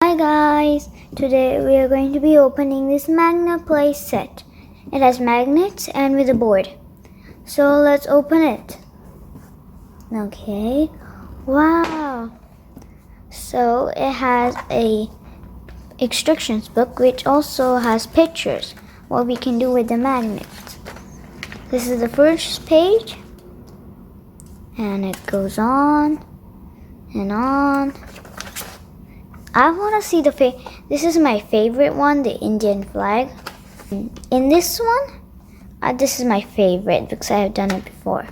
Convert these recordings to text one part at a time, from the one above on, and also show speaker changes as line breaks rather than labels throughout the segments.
Hi guys, today we are going to be opening this MagnaPlay set. It has magnets and with a board. So let's open it. Okay, wow. So it has a instructions book which also has pictures, what we can do with the magnets. This is the first page and it goes on and on. I want to see this is my favorite one, the Indian flag. In this one, this is my favorite because I have done it before.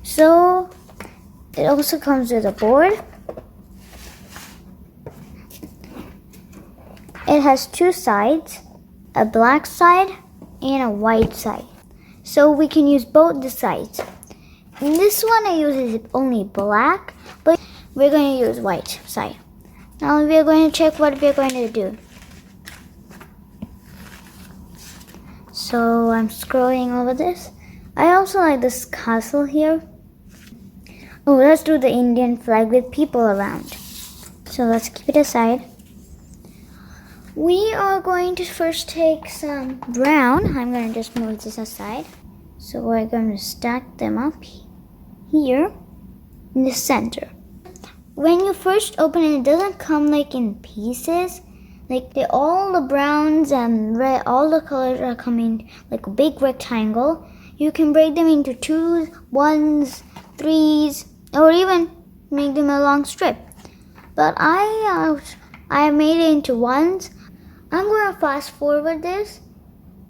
So it also comes with a board. It has two sides, a black side and a white side. So we can use both the sides. In this one, I use only black, but we're going to use white side. Now we are going to check what we are going to do. So I'm scrolling over this. I also like this castle here. Oh, let's do the Indian flag with people around. So let's keep it aside. We are going to first take some brown. I'm going to just move this aside. So we're going to stack them up here in the center. When you first open it, it doesn't come like in pieces. Like all the browns and red, all the colors are coming like a big rectangle. You can break them into 2s, 1s, 3s, or even make them a long strip. But I made it into 1s. I'm going to fast forward this.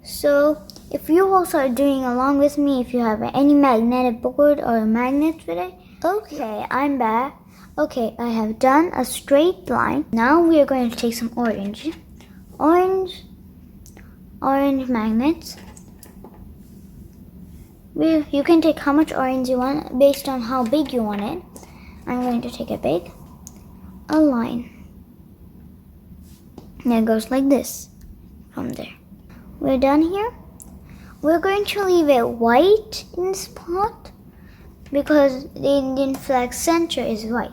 So if you also are doing along with me, if you have any magnetic board or magnets with it. Okay, I'm back. Okay, I have done a straight line. Now we are going to take some orange magnets. You can take how much orange you want based on how big you want it. I'm going to take a line. And it goes like this from there. We're done here. We're going to leave it white in this spot because the Indian flag center is white.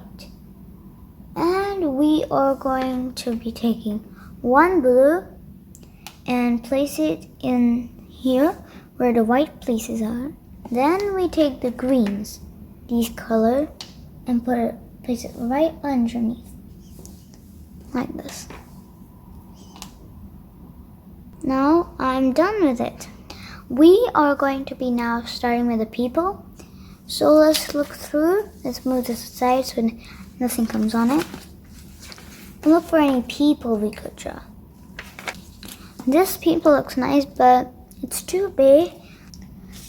And we are going to be taking one blue and place it in here where the white places are. Then we take the greens, these color, and place it right underneath, like this. Now I'm done with it. We are going to be now starting with the people. So let's look through. Let's move this aside so nothing comes on it. And look for any people we could draw. This people looks nice, but it's too big.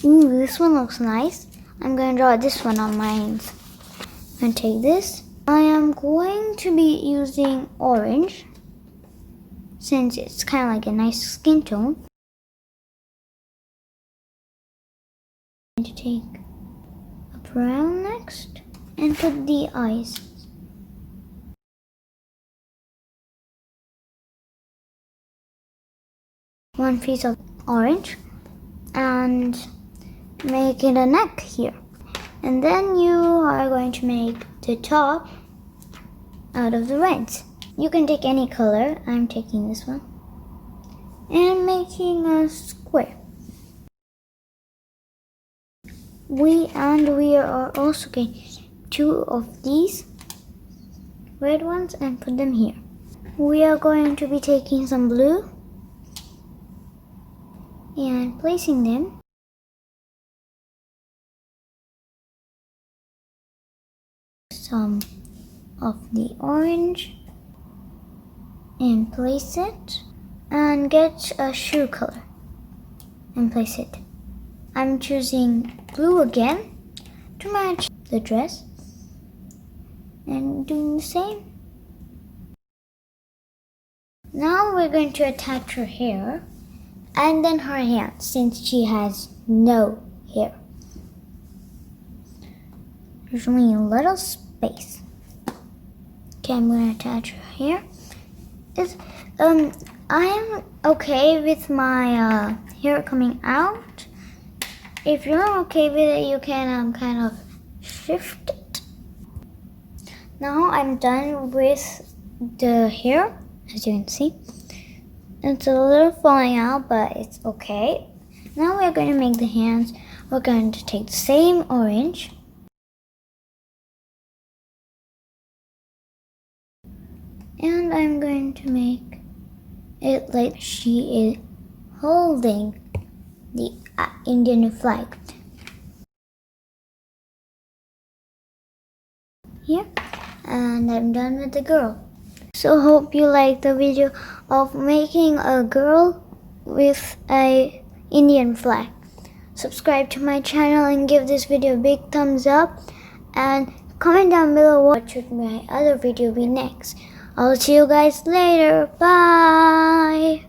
Ooh, this one looks nice. I'm going to draw this one on mine. I'm going to take this. I am going to be using orange since it's kind of like a nice skin tone. I'm going to take a brown next and put the eyes. One piece of orange and make it a neck here. And then you are going to make the top out of the reds. You can take any color. I'm taking this one. And making a square. We are also getting 2 of these red ones and put them here. We are going to be taking some blue and placing them some of the orange and place it and get a shoe color and place it. I'm choosing blue again to match the dress and doing the same. Now we're going to attach her hair and then her hands since she has no hair. There's only a little space. Okay, I'm going to attach her hair. I'm okay with my hair coming out. If you're not okay with it, you can kind of shift it. Now I'm done with the hair, as you can see. It's a little falling out, but it's okay. Now we're going to make the hands. We're going to take the same orange and I'm going to make it like she is holding the Indian flag. Here, and I'm done with the girl. So hope you like the video of making a girl with a Indian flag. Subscribe to my channel and give this video a big thumbs up, and comment down below what should my other video be next. I'll see you guys later. Bye.